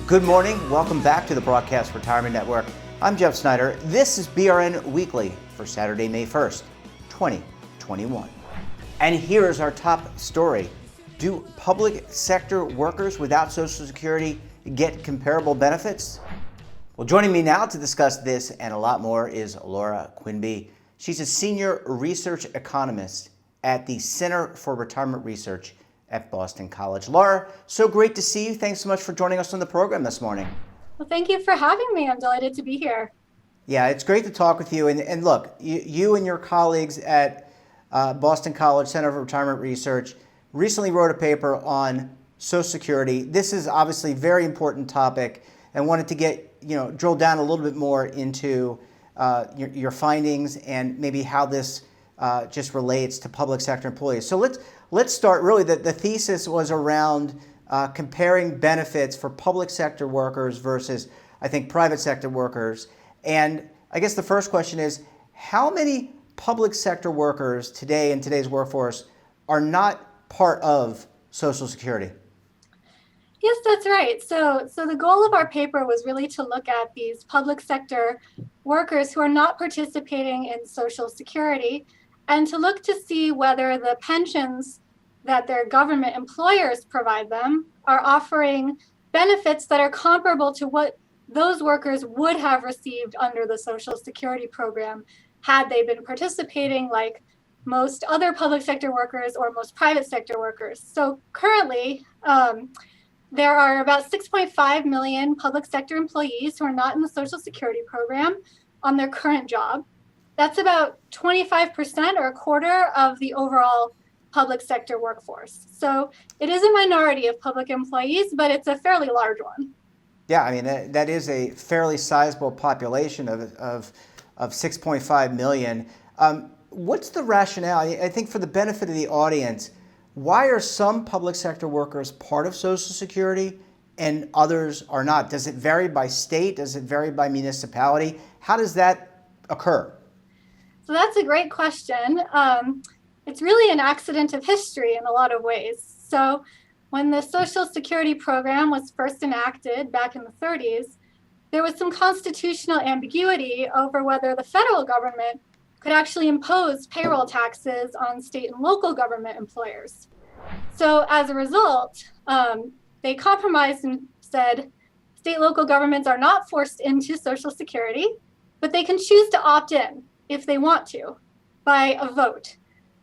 Good morning. Welcome back to the Broadcast Retirement Network. I'm Jeff Snyder. This is BRN Weekly for Saturday, May 1st, 2021. And here's our top story. Do public sector workers without Social Security get comparable benefits? Well, joining me now to discuss this and a lot more is Laura Quinby. She's a senior research economist at the Center for Retirement Research at Boston College. Laura, so great to see you. Thanks so much for joining us on the program this morning. Well, thank you for having me. I'm delighted to be here. Yeah, it's great to talk with you. And look, you and your colleagues at Boston College Center for Retirement Research recently wrote a paper on Social Security. This is obviously a very important topic, and wanted to get, drill down a little bit more into your findings and maybe how this just relates to public sector employees. So let's start. Really, the thesis was around comparing benefits for public sector workers versus, I think, private sector workers. And I guess the first question is, how many public sector workers today in today's workforce are not part of Social Security? Yes, that's right. So the goal of our paper was really to look at these public sector workers who are not participating in Social Security, and to look to see whether the pensions that their government employers provide them are offering benefits that are comparable to what those workers would have received under the Social Security program had they been participating like most other public sector workers or most private sector workers. So currently, there are about 6.5 million public sector employees who are not in the Social Security program on their current job. That's about 25% or a quarter of the overall public sector workforce. So it is a minority of public employees, but it's a fairly large one. Yeah, I mean, that is a fairly sizable population of 6.5 million. What's the rationale? I think for the benefit of the audience, why are some public sector workers part of Social Security and others are not? Does it vary by state? Does it vary by municipality? How does that occur? So that's a great question. It's really an accident of history in a lot of ways. So when the Social Security program was first enacted back in the 30s, there was some constitutional ambiguity over whether the federal government could actually impose payroll taxes on state and local government employers. So as a result, they compromised and said state and local governments are not forced into Social Security, but they can choose to opt in if they want to by a vote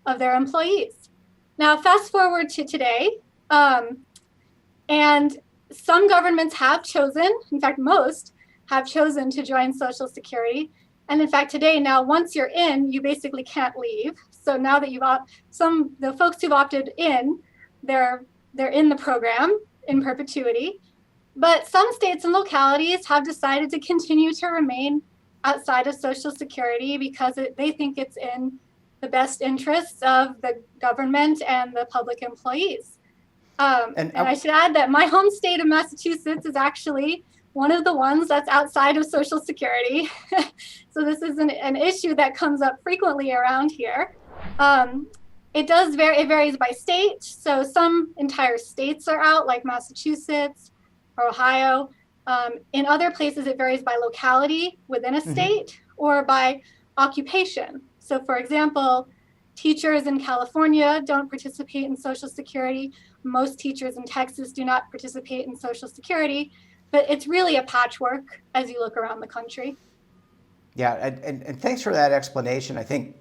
of their employees. Now, fast forward to today, and some governments have chosen, in fact, most have chosen to join Social Security. And in fact, today, now, once you're in, you basically can't leave. So now that the folks who've opted in, they're in the program in perpetuity. But some states and localities have decided to continue to remain outside of Social Security because they think it's in the best interests of the government and the public employees. And I should add that my home state of Massachusetts is actually one of the ones that's outside of Social Security. So this is an issue that comes up frequently around here. It varies by state. So some entire states are out, like Massachusetts or Ohio. In other places, it varies by locality within a state or by occupation. So for example, teachers in California don't participate in Social Security. Most teachers in Texas do not participate in Social Security, but it's really a patchwork as you look around the country. Yeah, and thanks for that explanation. I think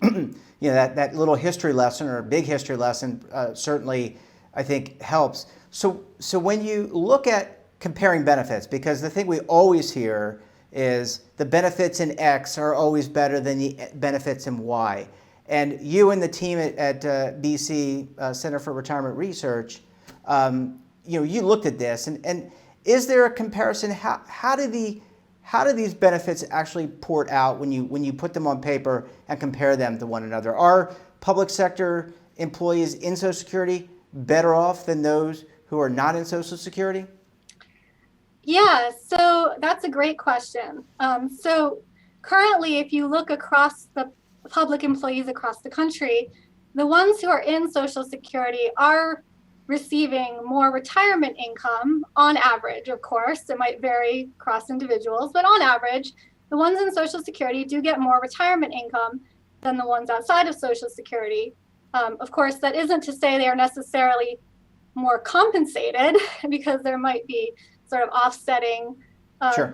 that little history lesson or a big history lesson certainly, I think, helps. So when you look at comparing benefits, because the thing we always hear is the benefits in X are always better than the benefits in Y. And you and the team at BC Center for Retirement Research, you looked at this, and is there a comparison? How do these benefits actually port out when you put them on paper and compare them to one another? Are public sector employees in Social Security better off than those who are not in Social Security? Yeah, so that's a great question. So currently, if you look across the public employees across the country, the ones who are in Social Security are receiving more retirement income on average. Of course, it might vary across individuals, but on average, the ones in Social Security do get more retirement income than the ones outside of Social Security. Of course, that isn't to say they are necessarily more compensated, because there might be sort of offsetting Sure.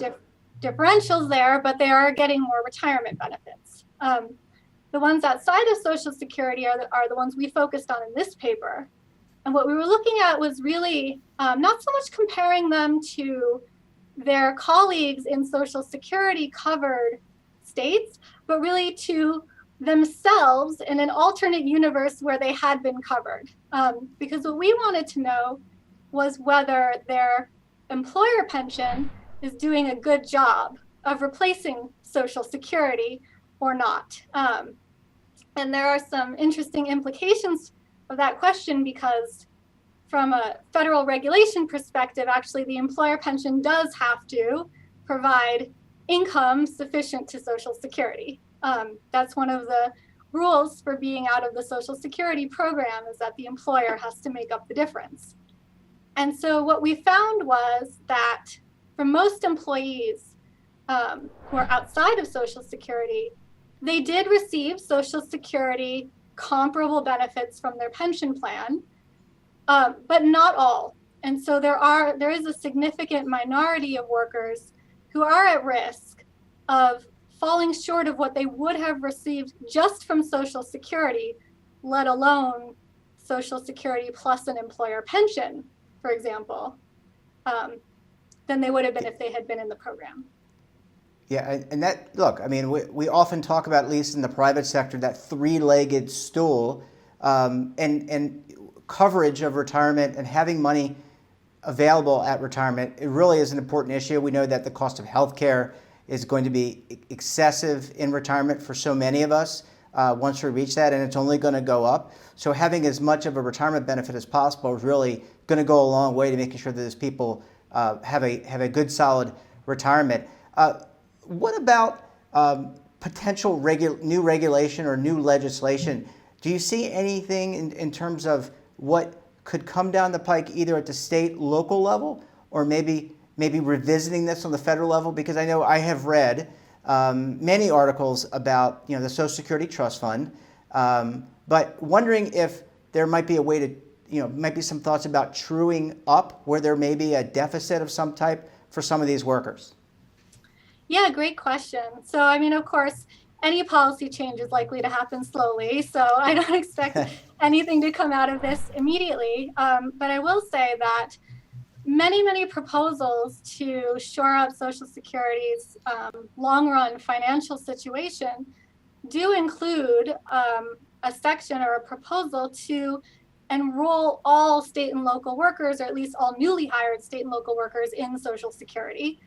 differentials there, but they are getting more retirement benefits. The ones outside of Social Security are the ones we focused on in this paper. And what we were looking at was really not so much comparing them to their colleagues in Social Security covered states, but really to themselves in an alternate universe where they had been covered. Because what we wanted to know was whether their employer pension is doing a good job of replacing Social Security or not. And there are some interesting implications of that question, because from a federal regulation perspective, actually the employer pension does have to provide income sufficient to Social Security. That's one of the rules for being out of the Social Security program, is that the employer has to make up the difference. And so what we found was that for most employees who are outside of Social Security, they did receive Social Security comparable benefits from their pension plan, but not all. And so there is a significant minority of workers who are at risk of falling short of what they would have received just from Social Security, let alone Social Security plus an employer pension, for example, than they would have been if they had been in the program. Yeah, and that, look, I mean, we often talk about, at least in the private sector, that three-legged stool, and coverage of retirement and having money available at retirement. It really is an important issue. We know that the cost of healthcare is going to be excessive in retirement for so many of us once we reach that, and it's only going to go up. So having as much of a retirement benefit as possible is really going to go a long way to making sure that these people have a good, solid retirement. What about potential new regulation or new legislation? Do you see anything in terms of what could come down the pike, either at the state, local level, or maybe revisiting this on the federal level? Because I know I have read many articles about the Social Security Trust Fund, but wondering if there might be a way to, might be some thoughts about truing up where there may be a deficit of some type for some of these workers. Yeah, great question. So, I mean, of course, any policy change is likely to happen slowly, so I don't expect anything to come out of this immediately. But I will say that many proposals to shore up Social Security's long-run financial situation do include a section or a proposal to enroll all state and local workers, or at least all newly hired state and local workers, in Social Security.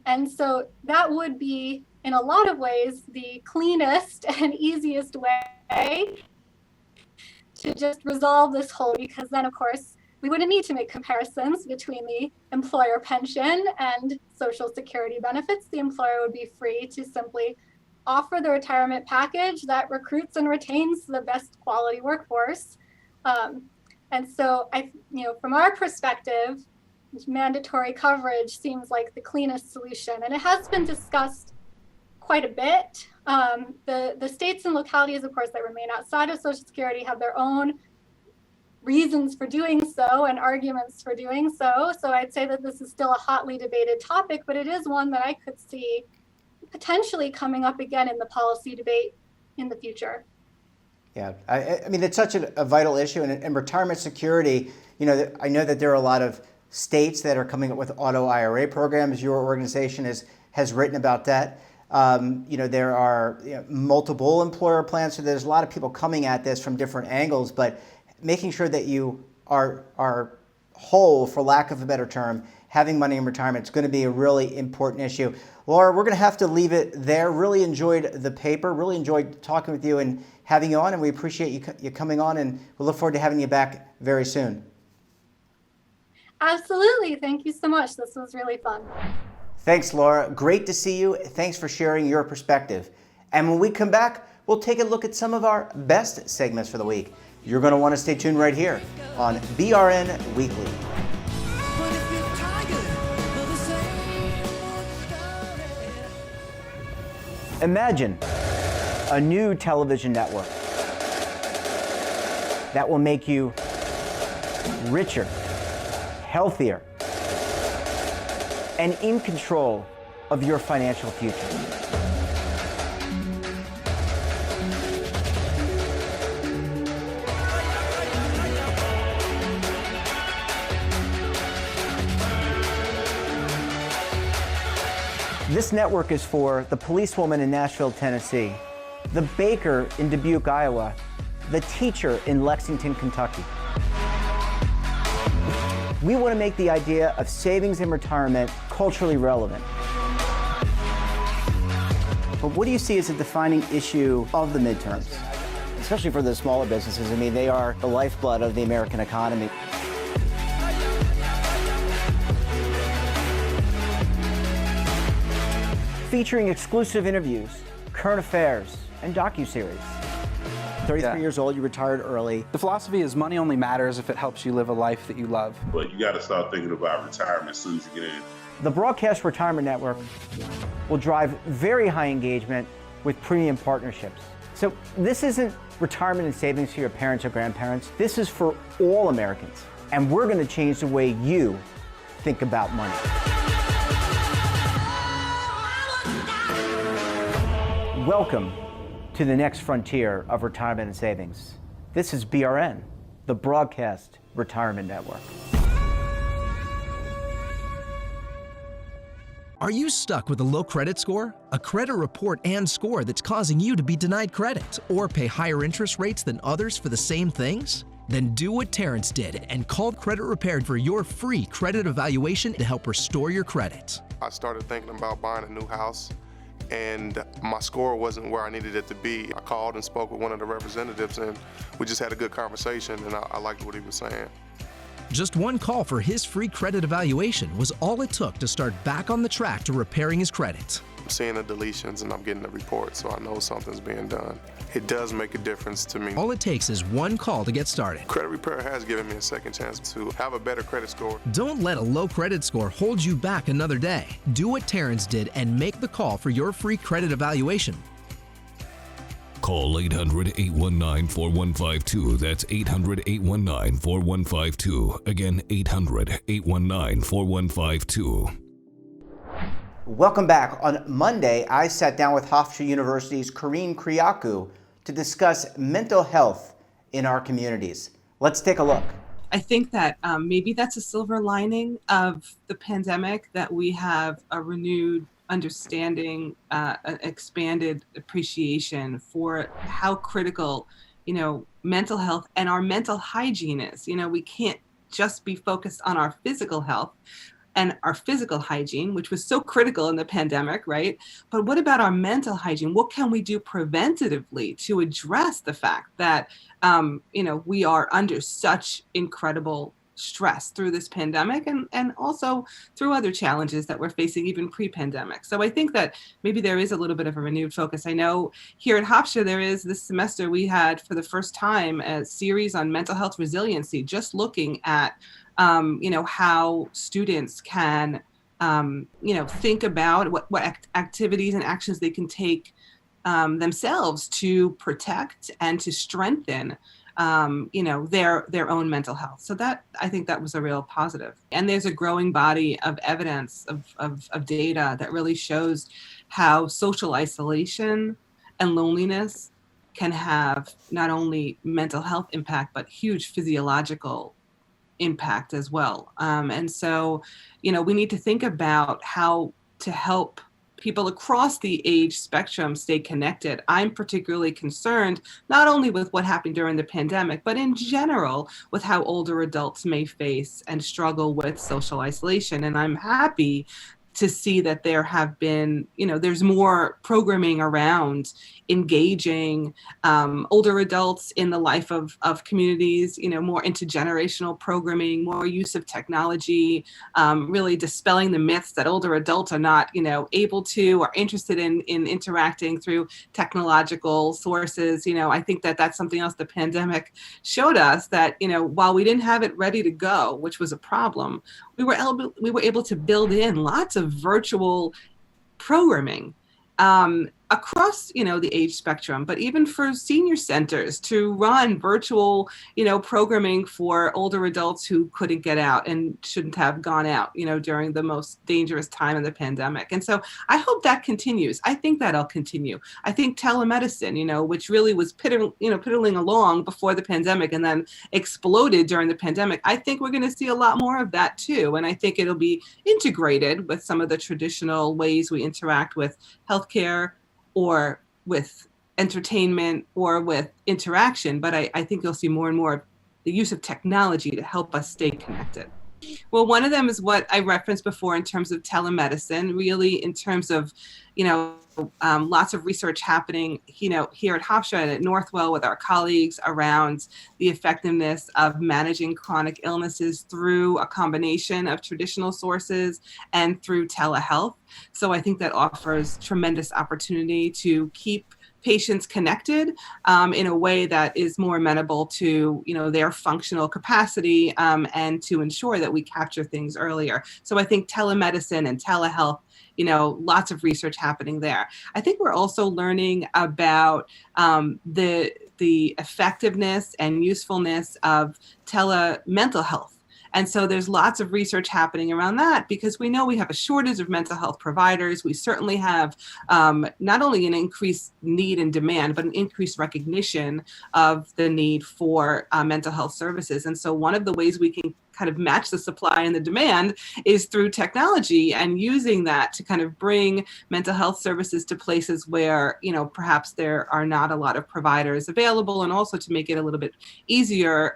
And so that would be, in a lot of ways, the cleanest and easiest way to just resolve this whole, because then, of course, we wouldn't need to make comparisons between the employer pension and Social Security benefits. The employer would be free to simply offer the retirement package that recruits and retains the best quality workforce. And so, from our perspective, mandatory coverage seems like the cleanest solution, and it has been discussed quite a bit. The states and localities, of course, that remain outside of Social Security have their own reasons for doing so and arguments for doing so. So I'd say that this is still a hotly debated topic, but it is one that I could see potentially coming up again in the policy debate in the future. Yeah, I mean, it's such a vital issue, and retirement security, I know that there are a lot of states that are coming up with auto IRA programs. Your organization has written about that. There are multiple employer plans, so there's a lot of people coming at this from different angles, but making sure that you are whole, for lack of a better term, having money in retirement is going to be a really important issue. Laura, we're going to have to leave it there. Really enjoyed the paper, really enjoyed talking with you and having you on, and we appreciate you coming on, and we look forward to having you back very soon. Absolutely. Thank you so much. This was really fun. Thanks, Laura. Great to see you. Thanks for sharing your perspective. And when we come back, we'll take a look at some of our best segments for the week. You're going to want to stay tuned right here on BRN Weekly. Imagine a new television network that will make you richer, healthier, and in control of your financial future. This network is for the policewoman in Nashville, Tennessee, the baker in Dubuque, Iowa, the teacher in Lexington, Kentucky. We want to make the idea of savings and retirement culturally relevant. But what do you see as a defining issue of the midterms? Especially for the smaller businesses. I mean, they are the lifeblood of the American economy. Featuring exclusive interviews, current affairs, and docuseries. 33 years old, you retired early. The philosophy is money only matters if it helps you live a life that you love. But you got to start thinking about retirement as soon as you get in. The Broadcast Retirement Network will drive very high engagement with premium partnerships. So this isn't retirement and savings for your parents or grandparents. This is for all Americans. And we're going to change the way you think about money. Welcome to the next frontier of retirement and savings. This is BRN, the Broadcast Retirement Network. Are you stuck with a low credit score? A credit report and score that's causing you to be denied credit or pay higher interest rates than others for the same things? Then do what Terrence did and call Credit Repaired for your free credit evaluation to help restore your credit. I started thinking about buying a new house, and my score wasn't where I needed it to be. I called and spoke with one of the representatives, and we just had a good conversation, and I liked what he was saying. Just one call for his free credit evaluation was all it took to start back on the track to repairing his credit. I'm seeing the deletions and I'm getting the report, so I know something's being done. It does make a difference to me. All it takes is one call to get started. Credit Repair has given me a second chance to have a better credit score. Don't let a low credit score hold you back another day. Do what Terrence did and make the call for your free credit evaluation. Call 800-819-4152. That's 800-819-4152. Again, 800-819-4152. Welcome back. On Monday, I sat down with Hofstra University's Karine Kriakou to discuss mental health in our communities. Let's take a look. I think that maybe that's a silver lining of the pandemic, that we have a renewed understanding, an expanded appreciation for how critical, mental health and our mental hygiene is. We can't just be focused on our physical health and our physical hygiene, which was so critical in the pandemic, right? But what about our mental hygiene? What can we do preventatively to address the fact that, we are under such incredible stress through this pandemic and also through other challenges that we're facing even pre-pandemic. So I think that maybe there is a little bit of a renewed focus. I know here at Hofstra, there is this semester we had for the first time a series on mental health resiliency, just looking at how students can, think about what activities and actions they can take themselves to protect and to strengthen, their own mental health. So that, I think that was a real positive. And there's a growing body of evidence of data that really shows how social isolation and loneliness can have not only mental health impact, but huge physiological impact as well. And so, we need to think about how to help people across the age spectrum stay connected. I'm particularly concerned not only with what happened during the pandemic, but in general with how older adults may face and struggle with social isolation. And I'm happy to see that there have been, there's more programming around engaging older adults in the life of communities, more intergenerational programming, more use of technology, really dispelling the myths that older adults are not, able to or interested in interacting through technological sources. I think that that's something else the pandemic showed us, that, while we didn't have it ready to go, which was a problem, we were able to build in lots of virtual programming across, the age spectrum, but even for senior centers to run virtual, programming for older adults who couldn't get out and shouldn't have gone out, during the most dangerous time of the pandemic. And so I hope that continues. I think that'll continue. I think telemedicine, which really was piddling along before the pandemic and then exploded during the pandemic, I think we're going to see a lot more of that too. And I think it'll be integrated with some of the traditional ways we interact with healthcare or with entertainment or with interaction. But I think you'll see more and more of the use of technology to help us stay connected. Well, one of them is what I referenced before in terms of telemedicine, really in terms of, lots of research happening, here at Hofstra and at Northwell with our colleagues around the effectiveness of managing chronic illnesses through a combination of traditional sources and through telehealth. So I think that offers tremendous opportunity to keep patients connected in a way that is more amenable to their functional capacity and to ensure that we capture things earlier. So I think telemedicine and telehealth, lots of research happening there. I think we're also learning about the effectiveness and usefulness of mental health. And so there's lots of research happening around that, because we know we have a shortage of mental health providers. We certainly have not only an increased need and demand, but an increased recognition of the need for mental health services. And so one of the ways we can kind of match the supply and the demand is through technology, and using that to kind of bring mental health services to places where, perhaps there are not a lot of providers available, and also to make it a little bit easier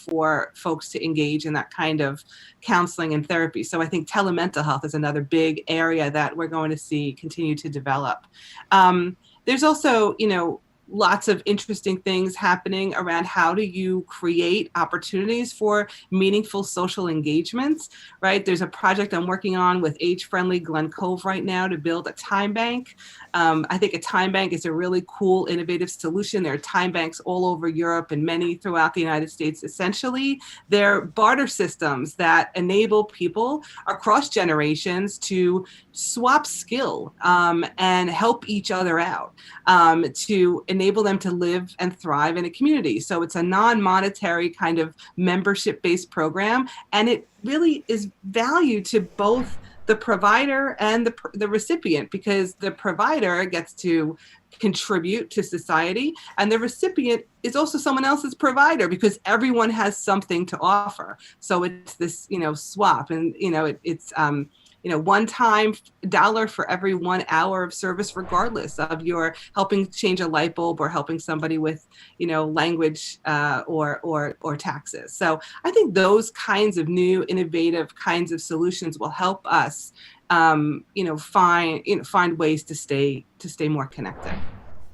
for folks to engage in that kind of counseling and therapy. So I think telemental health is another big area that we're going to see continue to develop. There's also, lots of interesting things happening around how do you create opportunities for meaningful social engagements, right? There's a project I'm working on with Age Friendly Glen Cove right now to build a time bank. I think a time bank is a really cool, innovative solution. There are time banks all over Europe and many throughout the United States. Essentially, they're barter systems that enable people across generations to swap skill and help each other out, to enable them to live and thrive in a community. So it's a non-monetary kind of membership-based program, and it really is value to both the provider and the recipient, because the provider gets to contribute to society, and the recipient is also someone else's provider, because everyone has something to offer. So it's this, swap, and it's one-time dollar for every 1 hour of service, regardless of your helping change a light bulb or helping somebody with, language or taxes. So I think those kinds of new, innovative kinds of solutions will help us, find ways to stay more connected.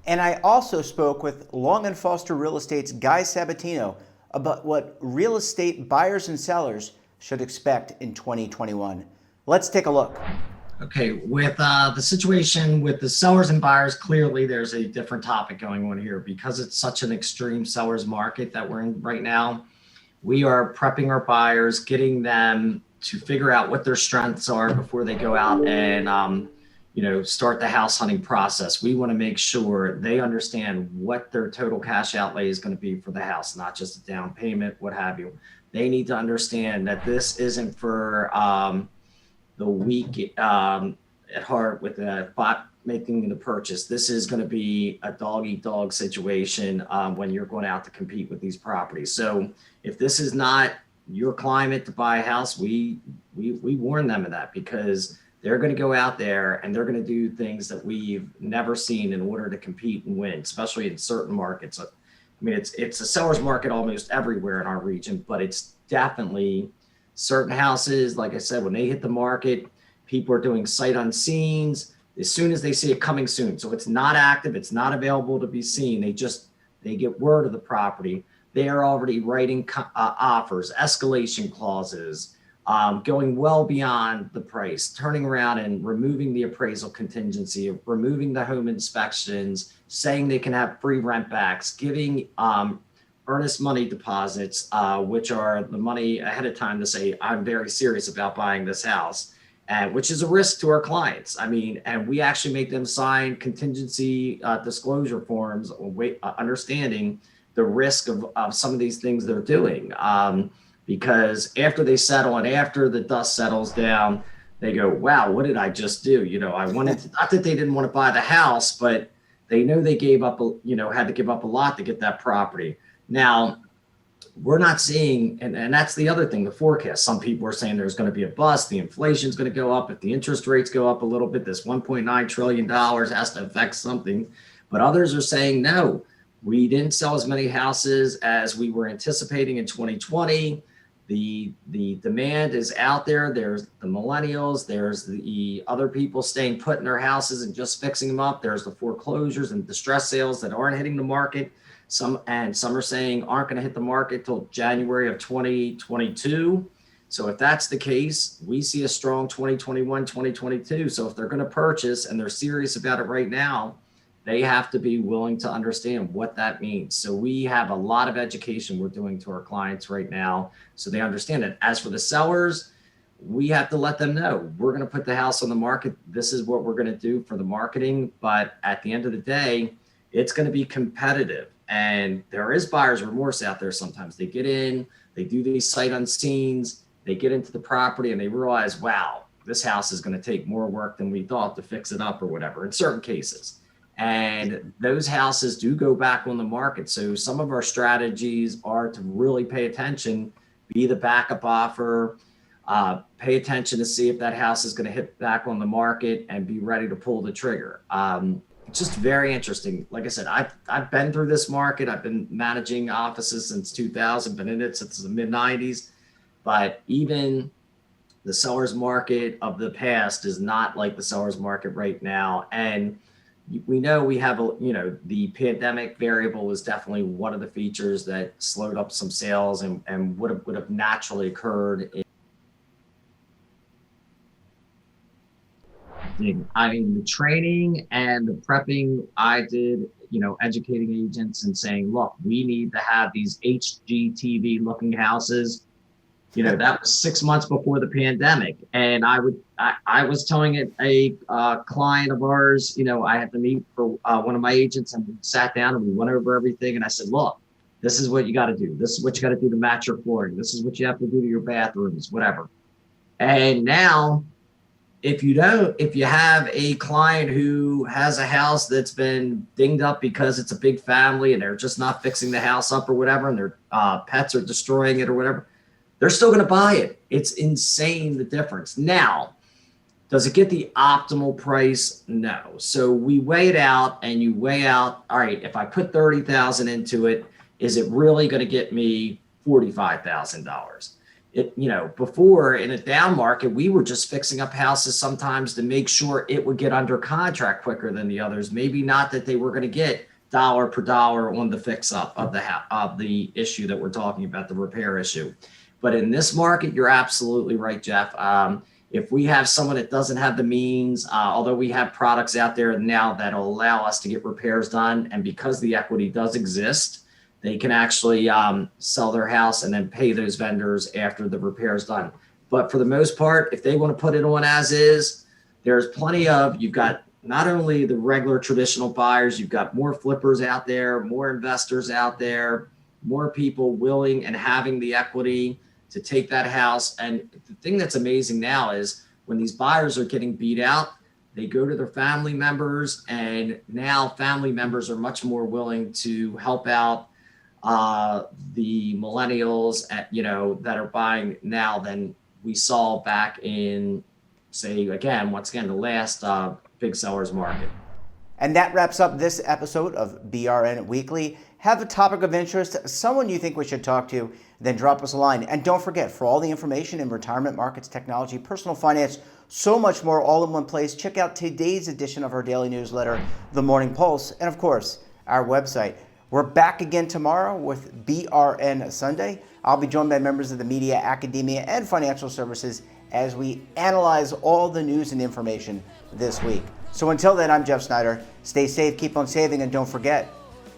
And I also spoke with Long & Foster Real Estate's Guy Sabatino about what real estate buyers and sellers should expect in 2021. Let's take a look. Okay, with the situation with the sellers and buyers, clearly there's a different topic going on here, because it's such an extreme seller's market that we're in right now. We are prepping our buyers, getting them to figure out what their strengths are before they go out and start the house hunting process. We want to make sure they understand what their total cash outlay is going to be for the house, not just a down payment, what have you. They need to understand that this isn't for the weak at heart with the bot making the purchase. This is going to be a dog-eat-dog situation when you're going out to compete with these properties. So if this is not your climate to buy a house, we warn them of that, because they're going to go out there and they're going to do things that we've never seen in order to compete and win, especially in certain markets. I mean, it's a seller's market almost everywhere in our region, but it's definitely certain houses, like I said, when they hit the market, People are doing sight unseens as soon as they see it coming soon. So it's not active, it's not available to be seen. They get word of the property. They are already writing offers, escalation clauses, going well beyond the price, turning around and removing the appraisal contingency, removing the home inspections, saying they can have free rent backs, giving earnest money deposits, which are the money ahead of time to say, I'm very serious about buying this house, which is a risk to our clients. I mean, and we actually make them sign contingency disclosure forms, understanding the risk of some of these things they're doing. Because after they settle and after the dust settles down, they go, wow, what did I just do? You know, I wanted to, not that they didn't want to buy the house, but they know they gave up, had to give up a lot to get that property. Now, we're not seeing, and that's the other thing, the forecast. Some people are saying there's going to be a bust, the inflation's going to go up. If the interest rates go up a little bit, this $1.9 trillion has to affect something. But others are saying, no, we didn't sell as many houses as we were anticipating in 2020. The demand is out there. There's the millennials. There's the other people staying put in their houses and just fixing them up. There's the foreclosures and distress sales that aren't hitting the market. Some are saying aren't going to hit the market till January of 2022. So if that's the case, we see a strong 2021, 2022. So if they're going to purchase and they're serious about it right now, they have to be willing to understand what that means. So we have a lot of education we're doing to our clients right now, so they understand it. As for the sellers, we have to let them know we're going to put the house on the market. This is what we're going to do for the marketing. But at the end of the day, it's going to be competitive. And there is buyer's remorse out there sometimes. They get in, they do these sight unseens, they get into the property and they realize, wow, this house is going to take more work than we thought to fix it up or whatever in certain cases. And those houses do go back on the market. So some of our strategies are to really pay attention, be the backup offer, pay attention to see if that house is going to hit back on the market and be ready to pull the trigger. It's just very interesting. Like I said, I've been through this market. I've been managing offices since 2000, been in it since the mid 90s, but even the seller's market of the past is not like the seller's market right now. And we know we have the pandemic variable is definitely one of the features that slowed up some sales and would have naturally occurred. I mean, the training and the prepping I did, educating agents and saying, look, we need to have these HGTV looking houses. That was 6 months before the pandemic. And I was telling it a client of ours, I had to meet for one of my agents, and we sat down and we went over everything. And I said, look, this is what you got to do. This is what you got to do to match your flooring. This is what you have to do to your bathrooms, whatever. And now, if you have a client who has a house that's been dinged up because it's a big family and they're just not fixing the house up or whatever, and their pets are destroying it or whatever, they're still going to buy it. It's insane, the difference. Now, does it get the optimal price? No. So we weigh it out, and you weigh out, all right, if I put $30,000 into it, is it really going to get me $45,000? Before in a down market, we were just fixing up houses sometimes to make sure it would get under contract quicker than the others. Maybe not that they were going to get dollar per dollar on the fix up of the issue that we're talking about, the repair issue. But in this market, you're absolutely right, Jeff. If we have someone that doesn't have the means, although we have products out there now that'll allow us to get repairs done, and because the equity does exist, they can actually sell their house and then pay those vendors after the repair is done. But for the most part, if they want to put it on as is, there's plenty of, you've got not only the regular traditional buyers, you've got more flippers out there, more investors out there, more people willing and having the equity to take that house. And the thing that's amazing now is when these buyers are getting beat out, they go to their family members, and now family members are much more willing to help out the millennials that are buying now than we saw back in, say, once again, the last big sellers market. And that wraps up this episode of BRN Weekly. Have a topic of interest, someone you think we should talk to, then drop us a line. And don't forget, for all the information in retirement markets, technology, personal finance, so much more all in one place, check out today's edition of our daily newsletter, The Morning Pulse, and of course, our website. We're back again tomorrow with BRN Sunday. I'll be joined by members of the media, academia, and financial services as we analyze all the news and information this week. So until then, I'm Jeff Snyder. Stay safe, keep on saving, and don't forget,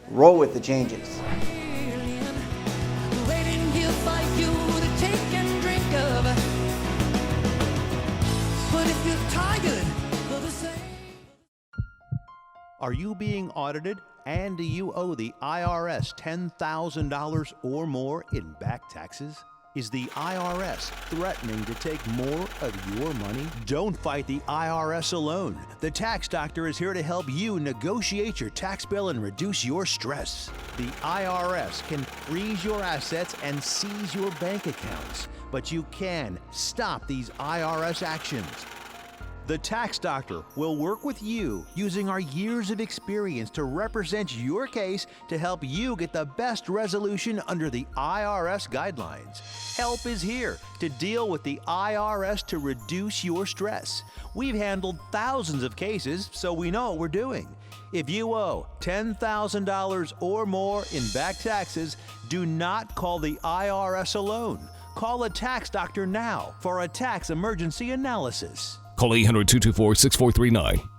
roll with the changes. Are you being audited and do you owe the IRS $10,000 or more in back taxes? Is the IRS threatening to take more of your money? Don't fight the IRS alone. The Tax Doctor is here to help you negotiate your tax bill and reduce your stress. The IRS can freeze your assets and seize your bank accounts, but you can stop these IRS actions. The Tax Doctor will work with you using our years of experience to represent your case to help you get the best resolution under the IRS guidelines. Help is here to deal with the IRS to reduce your stress. We've handled thousands of cases, so we know what we're doing. If you owe $10,000 or more in back taxes, do not call the IRS alone. Call a Tax Doctor now for a tax emergency analysis. Call 800-224-6439.